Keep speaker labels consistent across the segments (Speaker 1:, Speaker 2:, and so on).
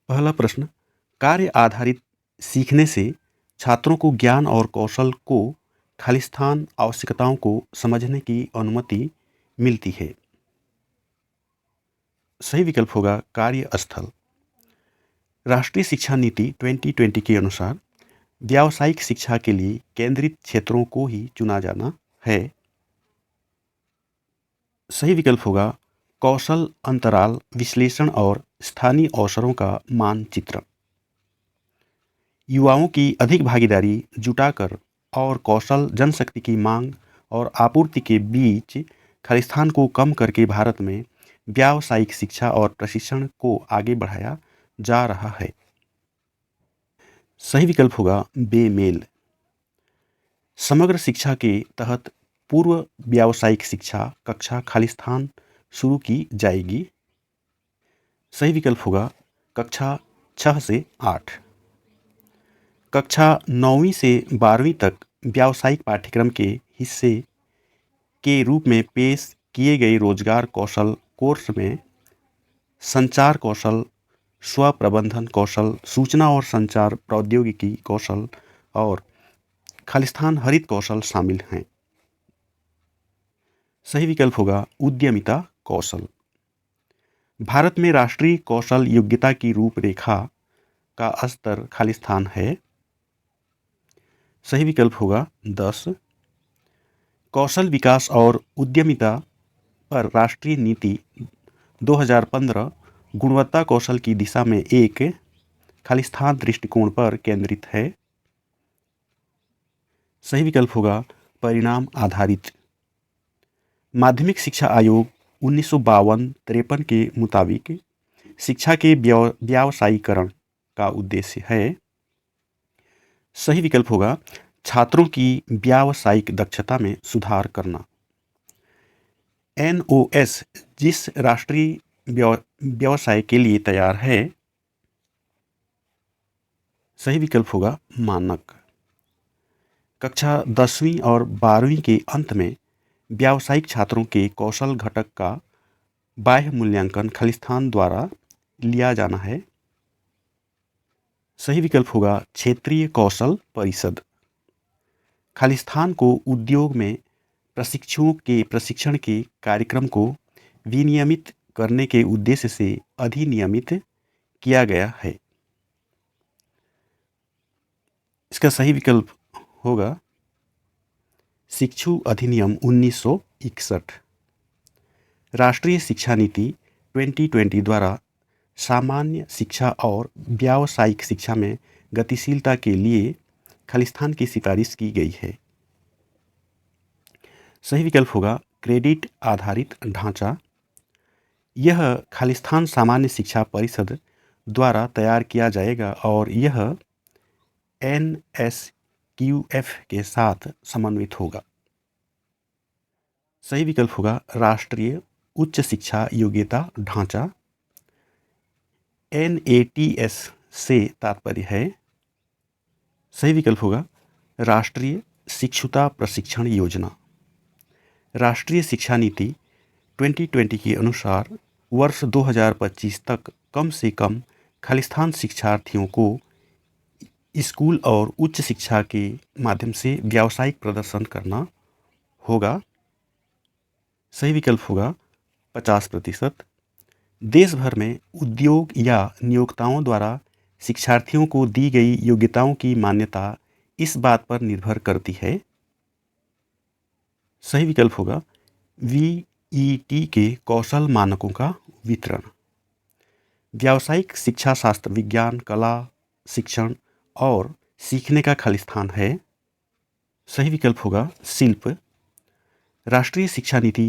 Speaker 1: पहला प्रश्न, कार्य आधारित सीखने से छात्रों को ज्ञान और कौशल को खालिस्तान आवश्यकताओं को समझने की अनुमति मिलती है। सही विकल्प होगा कार्यस्थल। राष्ट्रीय शिक्षा नीति 2020 के अनुसार व्यावसायिक शिक्षा के लिए केंद्रित क्षेत्रों को ही चुना जाना है। सही विकल्प होगा कौशल अंतराल विश्लेषण और स्थानीय अवसरों का मानचित्र। युवाओं की अधिक भागीदारी जुटाकर और कौशल जनशक्ति की मांग और आपूर्ति के बीच खालिस्तान को कम करके भारत में व्यावसायिक शिक्षा और प्रशिक्षण को आगे बढ़ाया जा रहा है। सही विकल्प होगा बेमेल। समग्र शिक्षा के तहत पूर्व व्यावसायिक शिक्षा कक्षा खालिस्तान शुरू की जाएगी। सही विकल्प होगा कक्षा 6 से 8। कक्षा 9वीं से 12वीं तक व्यावसायिक पाठ्यक्रम के हिस्से के रूप में पेश किए गए रोजगार कौशल कोर्स में संचार कौशल, स्व प्रबंधन कौशल, सूचना और संचार प्रौद्योगिकी कौशल और खालिस्तान हरित कौशल शामिल हैं। सही विकल्प होगा उद्यमिता कौशल। भारत में राष्ट्रीय कौशल योग्यता की रूपरेखा का स्तर खालिस्तान है। सही विकल्प होगा 10। कौशल विकास और उद्यमिता पर राष्ट्रीय नीति 2015 गुणवत्ता कौशल की दिशा में एक खालिस्तान दृष्टिकोण पर केंद्रित है। सही विकल्प होगा परिणाम आधारित। माध्यमिक शिक्षा आयोग 1952-53 के मुताबिक शिक्षा के व्यावसायीकरण का उद्देश्य है। सही विकल्प होगा छात्रों की व्यावसायिक दक्षता में सुधार करना। एनओएस जिस राष्ट्रीय व्यवसाय के लिए तैयार है। सही विकल्प होगा मानक। कक्षा 10वीं और 12वीं के अंत में व्यावसायिक छात्रों के कौशल घटक का बाह्य मूल्यांकन खालिस्तान द्वारा लिया जाना है। सही विकल्प होगा क्षेत्रीय कौशल परिषद। खालिस्तान को उद्योग में प्रशिक्षुओं के प्रशिक्षण के कार्यक्रम को विनियमित करने के उद्देश्य से अधिनियमित किया गया है। इसका सही विकल्प होगा शिक्षु अधिनियम 1961। राष्ट्रीय शिक्षा नीति 2020 द्वारा सामान्य शिक्षा और व्यावसायिक शिक्षा में गतिशीलता के लिए खालिस्तान की सिफारिश की गई है। सही विकल्प होगा क्रेडिट आधारित ढांचा। यह खालिस्तान सामान्य शिक्षा परिषद द्वारा तैयार किया जाएगा और यह NSQF के साथ समन्वित होगा। सही विकल्प होगा राष्ट्रीय उच्च शिक्षा योग्यता ढांचा। NATS से तात्पर्य है। सही विकल्प होगा राष्ट्रीय शिक्षुता प्रशिक्षण योजना। राष्ट्रीय शिक्षा नीति 2020 के अनुसार वर्ष 2025 तक कम से कम खालिस्तान शिक्षार्थियों को स्कूल और उच्च शिक्षा के माध्यम से व्यावसायिक प्रदर्शन करना होगा। सही विकल्प होगा 50%। देश भर में उद्योग या नियोक्ताओं द्वारा शिक्षार्थियों को दी गई योग्यताओं की मान्यता इस बात पर निर्भर करती है। सही विकल्प होगा VET के कौशल मानकों का वितरण। व्यावसायिक शिक्षा शास्त्र विज्ञान कला शिक्षण और सीखने का खालिस्तान है। सही विकल्प होगा शिल्प। राष्ट्रीय शिक्षा नीति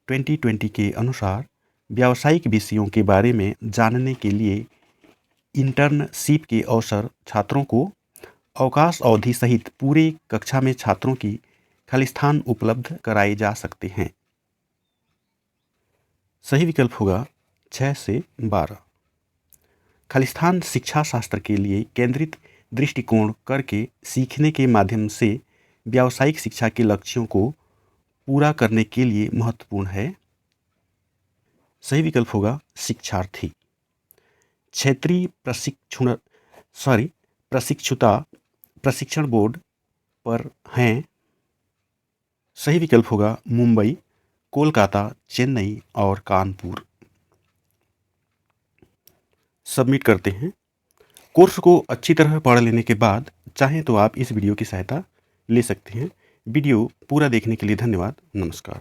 Speaker 1: 2020 के अनुसार व्यावसायिक विषयों के बारे में जानने के लिए इंटर्नशिप के अवसर छात्रों को अवकाश अवधि सहित पूरे कक्षा में छात्रों की खालिस्तान उपलब्ध कराए जा सकते हैं। सही विकल्प होगा 6 से 12। खालिस्तान शिक्षा शास्त्र के लिए केंद्रित दृष्टिकोण करके सीखने के माध्यम से व्यावसायिक शिक्षा के लक्ष्यों को पूरा करने के लिए महत्वपूर्ण है। सही विकल्प होगा शिक्षार्थी। क्षेत्रीय प्रशिक्षण बोर्ड पर हैं। सही विकल्प होगा मुंबई, कोलकाता, चेन्नई और कानपुर। सबमिट करते हैं। कोर्स को अच्छी तरह पढ़ लेने के बाद चाहें तो आप इस वीडियो की सहायता ले सकते हैं। वीडियो पूरा देखने के लिए धन्यवाद। नमस्कार।